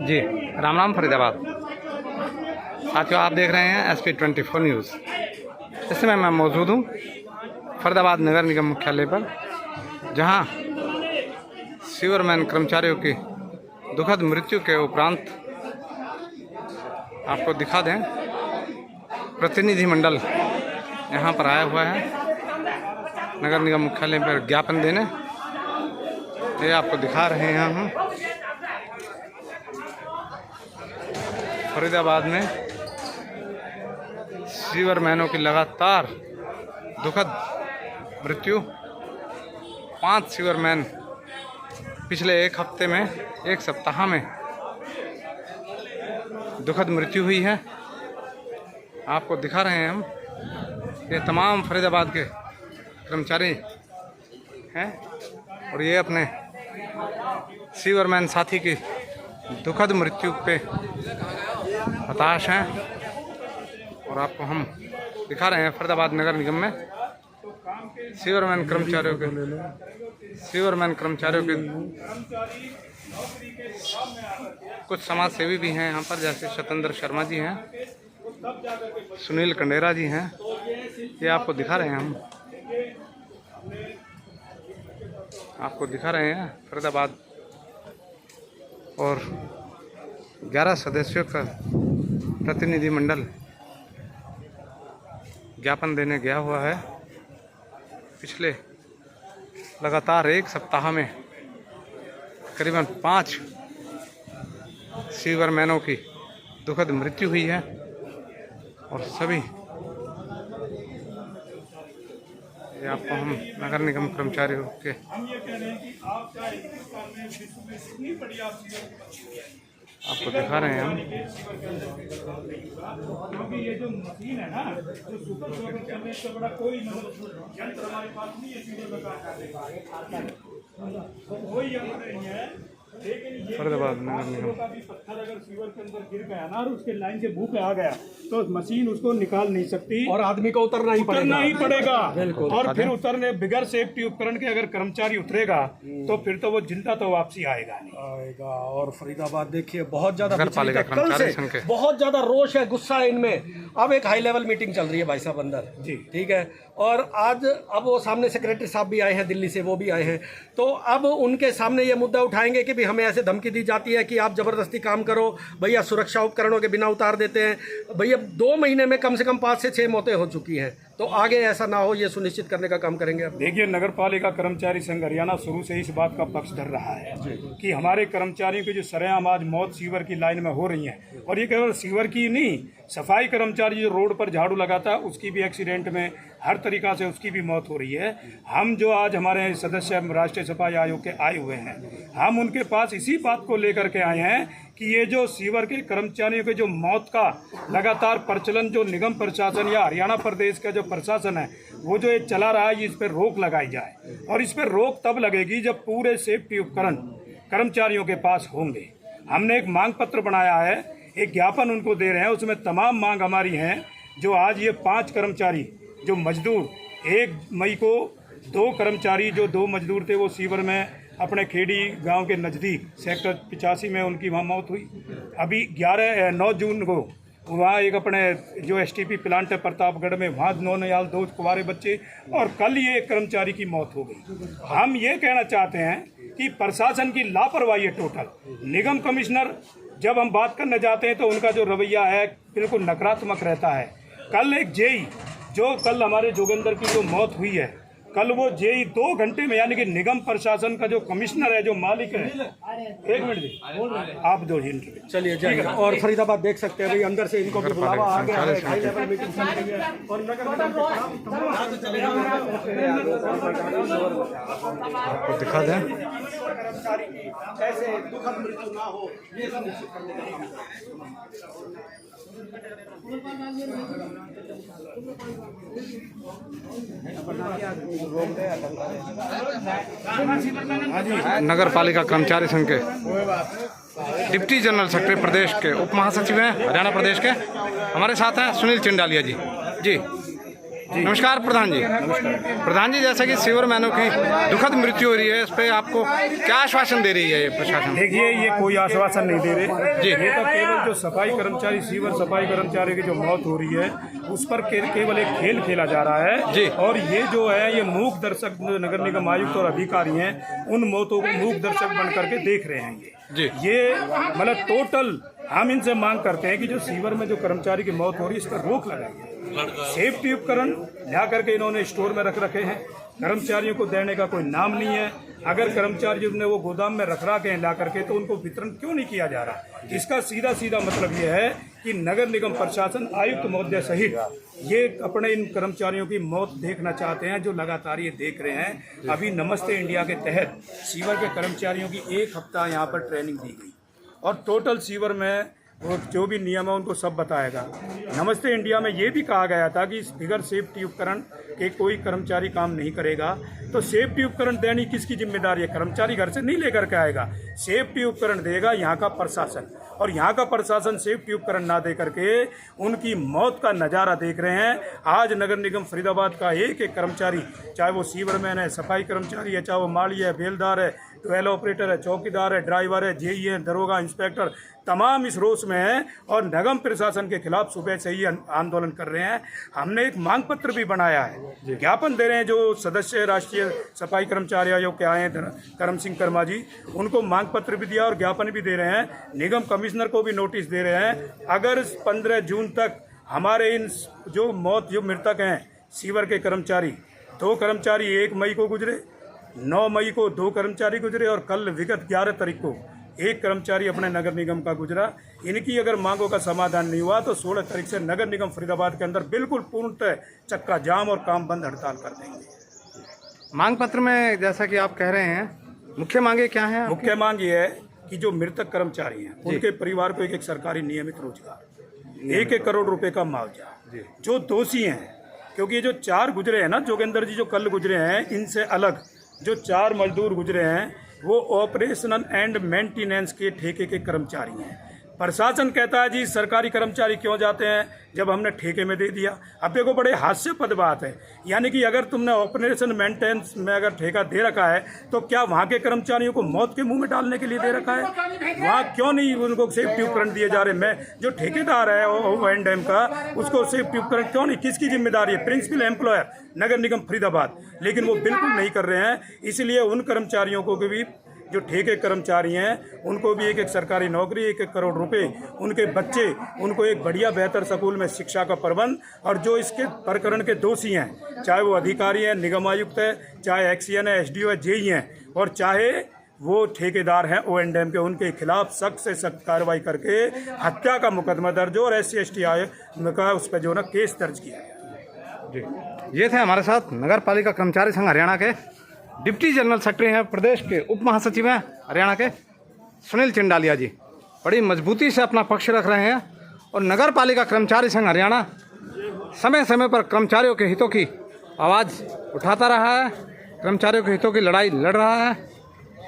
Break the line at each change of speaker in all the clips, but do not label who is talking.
जी राम राम फरीदाबाद। साथियों, आप देख रहे हैं SP24 न्यूज़। इस समय मैं मौजूद हूँ फरीदाबाद नगर निगम मुख्यालय पर, जहाँ सीवरमैन कर्मचारियों की दुखद मृत्यु के उपरांत आपको दिखा दें, प्रतिनिधिमंडल यहाँ पर आया हुआ है नगर निगम मुख्यालय पर ज्ञापन देने। ये आपको दिखा रहे हैं हम फरीदाबाद में सीवरमैनों की लगातार दुखद मृत्यु। 5 सीवरमैन पिछले एक हफ्ते में, एक सप्ताह में दुखद मृत्यु हुई है। आपको दिखा रहे हैं हम, ये तमाम फरीदाबाद के कर्मचारी हैं और ये अपने सीवरमैन साथी की दुखद मृत्यु पे हताश हैं। और आपको हम दिखा रहे हैं फरीदाबाद नगर निगम में सीवरमैन कर्मचारियों के कुछ समाज सेवी भी हैं यहाँ पर, जैसे सत्येंद्र शर्मा जी हैं, सुनील कंडेरा जी हैं। ये आपको दिखा रहे हैं हम, आपको दिखा रहे हैं फरीदाबाद और 11 सदस्यों का प्रतिनिधिमंडल ज्ञापन देने गया हुआ है। पिछले लगातार एक सप्ताह में करीबन 5 सीवरमैनों की दुखद मृत्यु हुई है और सभी ये आपको हम नगर निगम कर्मचारियों के आपको दिखा रहे हैं हम।
क्योंकि ये जो मशीन है ना, जो सुपर चौबीस करने से बड़ा कोई यंत्र हमारे पास नहीं है सीवर में काम करने का, कोई यंत्र नहीं है। लेकिन ये
फरीदाबाद नगर निगम
का भी पत्थर अगर सीवर के अंदर गिर गया ना और उसके लाइन से मुंह पे आ गया तो मशीन उसको निकाल नहीं सकती
और आदमी को उतरना ही
पड़ेगा।
बिल्कुल।
और फिर उतरने बगैर सेफ्टी उपकरण के अगर कर्मचारी उतरेगा तो फिर तो वो जिंदा तो वापसी आएगा नहीं
आएगा। और फरीदाबाद देखिए बहुत ज्यादा
नगरपालिका कर्मचारी संघ के
बहुत ज्यादा रोष है, गुस्सा है इनमें। अब एक हाई लेवल मीटिंग चल रही है भाई साहब अंदर
जी,
ठीक है। और आज अब वो सामने सेक्रेटरी साहब भी आए हैं दिल्ली से, वो भी आए हैं, तो अब उनके सामने ये मुद्दा उठाएंगे कि भी हमें ऐसे धमकी दी जाती है कि आप जबरदस्ती काम करो भैया, सुरक्षा उपकरणों के बिना उतार देते हैं भैया। 2 महीने में कम से कम 5 से 6 मौतें हो चुकी हैं, तो आगे ऐसा ना हो ये सुनिश्चित करने का काम करेंगे। अब
देखिए, नगर पालिका कर्मचारी संघ हरियाणा शुरू से इस बात का पक्ष धर रहा है कि हमारे कर्मचारियों की जो सरेआम आज मौत सीवर की लाइन में हो रही है, और ये केवल सीवर की नहीं, सफाई कर्मचारी जो रोड पर झाड़ू लगाता है उसकी भी एक्सीडेंट में हर तरीका से उसकी भी मौत हो रही है। हम जो आज हमारे सदस्य राष्ट्रीय सफाई आयोग के आए हुए हैं, हम उनके पास इसी बात को लेकर के आए हैं कि ये जो सीवर के कर्मचारियों के जो मौत का लगातार प्रचलन जो निगम प्रशासन या हरियाणा प्रदेश का जो प्रशासन है वो जो ये चला रहा है, इस पर रोक लगाई जाए। और इस पर रोक तब लगेगी जब पूरे सेफ्टी उपकरण कर्मचारियों के पास होंगे। हमने एक मांग पत्र बनाया है, एक ज्ञापन उनको दे रहे हैं, उसमें तमाम मांग हमारी हैं। जो आज ये 5 कर्मचारी जो मजदूर, 1 मई को 2 कर्मचारी जो 2 मजदूर थे वो सीवर में अपने खेड़ी गांव के नज़दीक सेक्टर 85 में उनकी वहाँ मौत हुई। अभी 9 जून को वहाँ एक अपने जो STP प्लांट है प्रतापगढ़ में, वहाँ 9 नयाल 2 कुंवारे बच्चे, और कल ये एक कर्मचारी की मौत हो गई। हम ये कहना चाहते हैं कि प्रशासन की लापरवाही है टोटल। निगम कमिश्नर जब हम बात करने जाते हैं तो उनका जो रवैया है बिल्कुल नकारात्मक रहता है। कल एक जेई जो कल हमारे जोगिंदर की जो मौत हुई है, कल वो जेई 2 घंटे में, यानी कि निगम प्रशासन का जो कमिश्नर है, जो मालिक है, 1 मिनट दी आप 2 मिनट
चलिए जाइए। और फरीदाबाद देख सकते हैं भाई, अंदर से इनको भी बुलावा आ गया है, हाई लेवल मीटिंग चल रही है। और
आपको दिखा दें,
कर्मचारी की ऐसे दुखद मृत्यु ना हो ये सुनिश्चित करने का काम।
नगर पालिका कर्मचारी संघ के डिप्टी जनरल सेक्रेटरी प्रदेश के उप महासचिव हैं हरियाणा प्रदेश के, हमारे साथ हैं सुनील चिंडालिया जी। नमस्कार प्रधान जी। प्रधान जी, जैसा कि सीवर मैनों की दुखद मृत्यु हो रही है, इस पे आपको क्या आश्वासन दे रही है ये प्रशासन?
देखिए, ये कोई आश्वासन नहीं दे रहे
जी।
ये तो केवल जो सफाई कर्मचारी, सीवर सफाई कर्मचारी की जो मौत हो रही है उस पर केवल एक खेल खेला जा रहा है
जी।
और ये जो है ये मूक दर्शक नगर निगम आयुक्त और अधिकारी हैं, उन मौतों को मूक दर्शक बन करके देख रहे हैं। ये मतलब टोटल हम इनसे मांग करते हैं कि जो सीवर में जो कर्मचारी की मौत हो रही है इस पर रोक लगाइए। सेफ्टी उपकरण ला करके इन्होंने स्टोर में रख रखे हैं, कर्मचारियों को देने का कोई नाम नहीं है। अगर कर्मचारियों ने वो गोदाम में रख रखे हैं ला करके, तो उनको वितरण क्यों नहीं किया जा रहा? इसका सीधा सीधा मतलब ये है कि नगर निगम प्रशासन, आयुक्त महोदय सहित ये अपने इन कर्मचारियों की मौत देखना चाहते हैं, जो लगातार ये देख रहे हैं। अभी नमस्ते इंडिया के तहत सीवर के कर्मचारियों की 1 हफ्ता यहाँ पर ट्रेनिंग दी गई और टोटल सीवर में वो जो भी नियम है उनको सब बताएगा। नमस्ते इंडिया में ये भी कहा गया था कि बिगर सेफ्टी उपकरण के कोई कर्मचारी काम नहीं करेगा। तो सेफ्टी उपकरण देनी किसकी जिम्मेदारी है? कर्मचारी घर से नहीं लेकर के आएगा, सेफ्टी उपकरण देगा यहाँ का प्रशासन। और यहाँ का प्रशासन सेफ्टी उपकरण ना दे करके उनकी मौत का नज़ारा देख रहे हैं। आज नगर निगम फरीदाबाद का एक एक कर्मचारी, चाहे वो सीवरमैन है, सफाई कर्मचारी है, चाहे वो माली है, बेलदार है, ट्वेल ऑपरेटर है, चौकीदार है, ड्राइवर है, जेई है, दरोगा, इंस्पेक्टर, तमाम इस रोष में हैं और निगम प्रशासन के खिलाफ सुबह से ही आंदोलन कर रहे हैं। हमने एक मांग पत्र भी बनाया है, ज्ञापन दे रहे हैं। जो सदस्य राष्ट्रीय सफाई कर्मचारी आयोग के आए हैं करम सिंह कर्मा जी, उनको मांग पत्र भी दिया और ज्ञापन भी दे रहे हैं। निगम कमिश्नर को भी नोटिस दे रहे हैं। अगर 15 जून तक हमारे इन जो मृतक हैं सीवर के कर्मचारी, 2 कर्मचारी 1 मई को गुजरे, 9 मई को 2 कर्मचारी गुजरे और कल विगत 11 तारीख को 1 कर्मचारी अपने नगर निगम का गुजरा। इनकी अगर मांगों का समाधान नहीं हुआ तो 16 तारीख से नगर निगम फरीदाबाद के अंदर बिल्कुल पूर्णतः चक्का जाम और काम बंद हड़ताल कर देंगे।
मांग पत्र में जैसा कि आप कह रहे हैं, मुख्य मांगे क्या हैं?
मुख्य मांग ये है कि जो मृतक कर्मचारी हैं उनके परिवार को एक सरकारी नियमित रोजगार, 1-1 करोड़ रुपए का मुआवजा। जो दोषी हैं, क्योंकि ये जो 4 गुजरे हैं ना, जोगेंद्र जी जो कल गुजरे हैं, इनसे अलग जो 4 मजदूर गुजरे हैं वो ऑपरेशनल एंड मेंटेनेंस के ठेके के कर्मचारी हैं। प्रशासन कहता है जी सरकारी कर्मचारी क्यों जाते हैं जब हमने ठेके में दे दिया। अब देखो, बड़े हास्यास्पद बात है, यानी कि अगर तुमने ऑपरेशन मेंटेनेंस में अगर ठेका दे रखा है तो क्या वहाँ के कर्मचारियों को मौत के मुंह में डालने के लिए दे रखा है? वहाँ क्यों नहीं उनको सेफ्टी उपकरण दिए जा रहे? मैं जो ठेकेदार है O&M का, उसको सेफ्टी उपकरण क्यों नहीं? किसकी जिम्मेदारी है? प्रिंसिपल एम्प्लॉयर नगर निगम फरीदाबाद, लेकिन वो बिल्कुल नहीं कर रहे हैं। इसलिए उन कर्मचारियों को भी, जो ठेके कर्मचारी हैं, उनको भी 1-1 सरकारी नौकरी, 1-1 करोड़ रुपए, उनके बच्चे, उनको एक बढ़िया बेहतर स्कूल में शिक्षा का प्रबंध। और जो इसके प्रकरण के दोषी हैं, चाहे वो अधिकारी हैं, निगम आयुक्त है, चाहे एक्सीएन है, एसडीओ है, जेई हैं, और चाहे वो ठेकेदार हैं O&M के, उनके खिलाफ सख्त से सख्त कार्रवाई करके हत्या का मुकदमा दर्ज हो और SC/ST आयोग का उस पर जो ना केस दर्ज किया गया।
जी, ये थे हमारे साथ नगर पालिका कर्मचारी संघ हरियाणा के डिप्टी जनरल सेक्रेटरी हैं, प्रदेश के उप महासचिव हैं हरियाणा के सुनील चिंडालिया जी। बड़ी मजबूती से अपना पक्ष रख रहे हैं और नगर पालिका कर्मचारी संघ हरियाणा समय समय पर कर्मचारियों के हितों की आवाज़ उठाता रहा है, कर्मचारियों के हितों की लड़ाई लड़ रहा है।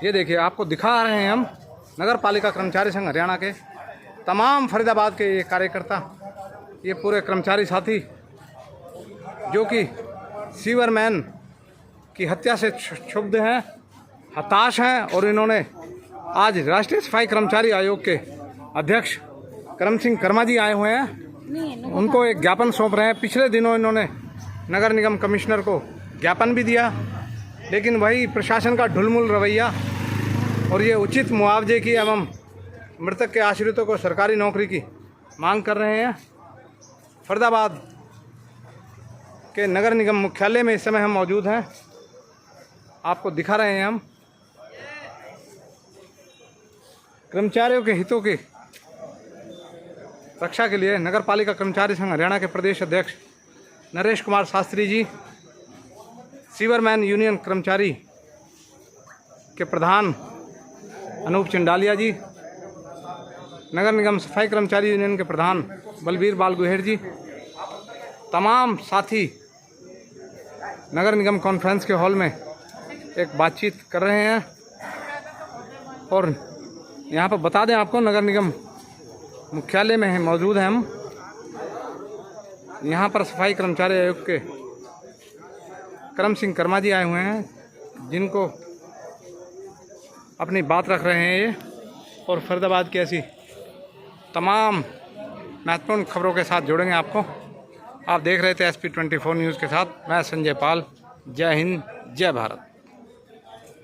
ये देखिए, आपको दिखा रहे हैं हम नगर पालिका कर्मचारी संघ हरियाणा के तमाम फरीदाबाद के ये कार्यकर्ता, ये पूरे कर्मचारी साथी जो कि सीवरमैन की हत्या से क्षुब्ध हैं, हताश हैं। और इन्होंने आज राष्ट्रीय सफाई कर्मचारी आयोग के अध्यक्ष करम सिंह कर्मा जी आए हुए हैं, उनको एक ज्ञापन सौंप रहे हैं। पिछले दिनों इन्होंने नगर निगम कमिश्नर को ज्ञापन भी दिया, लेकिन वही प्रशासन का ढुलमुल रवैया और ये उचित मुआवजे की एवं मृतक के आश्रितों को सरकारी नौकरी की मांग कर रहे हैं। फरीदाबाद के नगर निगम मुख्यालय में इस समय हम मौजूद हैं, आपको दिखा रहे हैं हम कर्मचारियों के हितों की रक्षा के लिए नगर पालिका कर्मचारी संघ हरियाणा के प्रदेश अध्यक्ष नरेश कुमार शास्त्री जी, सीवरमैन यूनियन कर्मचारी के प्रधान अनूप चिंडालिया जी, नगर निगम सफाई कर्मचारी यूनियन के प्रधान बलबीर बाल गुहेर जी, तमाम साथी नगर निगम कॉन्फ्रेंस के हॉल में एक बातचीत कर रहे हैं। और यहाँ पर बता दें आपको, नगर निगम मुख्यालय में मौजूद हैं हम। यहाँ पर सफाई कर्मचारी आयोग के करम सिंह कर्मा जी आए हुए हैं, जिनको अपनी बात रख रहे हैं ये, और फरीदाबाद की ऐसी तमाम महत्वपूर्ण खबरों के साथ जोड़ेंगे आपको। आप देख रहे थे SP24 न्यूज़ के साथ, मैं संजय पाल। जय हिंद, जय भारत।